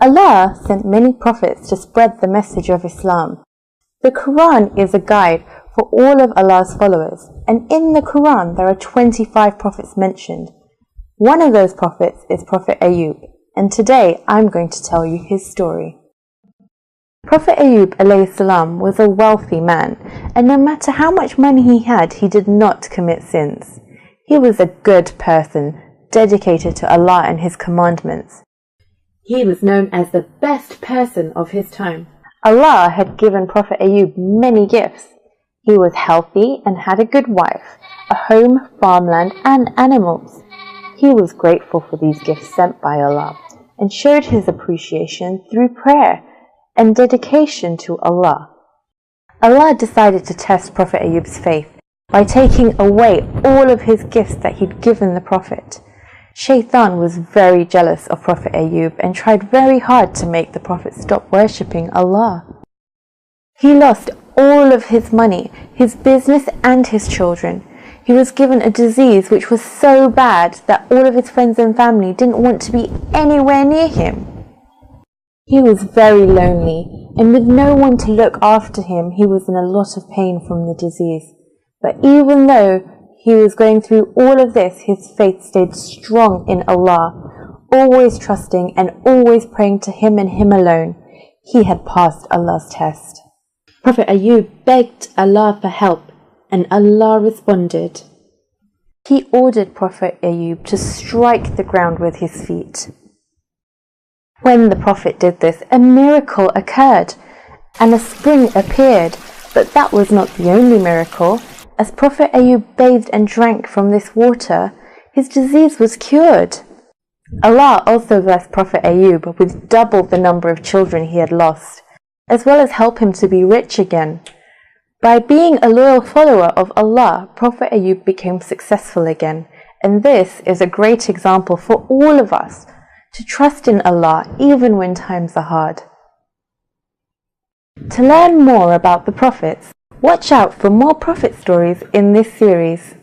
Allah sent many prophets to spread the message of Islam. The Quran is a guide for all of Allah's followers, and in the Quran there are 25 prophets mentioned. One of those prophets is Prophet Ayub, and today I'm going to tell you his story. Prophet Ayub alayhi salam was a wealthy man, and no matter how much money he had, he did not commit sins. He was a good person, dedicated to Allah and His commandments. He was known as the best person of his time. Allah had given Prophet Ayub many gifts. He was healthy and had a good wife, a home, farmland and animals. He was grateful for these gifts sent by Allah and showed his appreciation through prayer and dedication to Allah. Allah decided to test Prophet Ayub's faith by taking away all of his gifts that he'd given the Prophet. Shaitan was very jealous of Prophet Ayub and tried very hard to make the Prophet stop worshipping Allah. He lost all of his money, his business and his children. He was given a disease which was so bad that all of his friends and family didn't want to be anywhere near him. He was very lonely, and with no one to look after him, he was in a lot of pain from the disease. But even though he was going through all of this, his faith stayed strong in Allah, always trusting and always praying to Him and Him alone. He had passed Allah's test. Prophet Ayub begged Allah for help, and Allah responded. He ordered Prophet Ayub to strike the ground with his feet. When the Prophet did this, a miracle occurred, and a spring appeared, but that was not the only miracle. As Prophet Ayub bathed and drank from this water, his disease was cured. Allah also blessed Prophet Ayub with double the number of children he had lost, as well as help him to be rich again. By being a loyal follower of Allah, Prophet Ayub became successful again, and this is a great example for all of us to trust in Allah even when times are hard. To learn more about the prophets, watch out for more prophet stories in this series.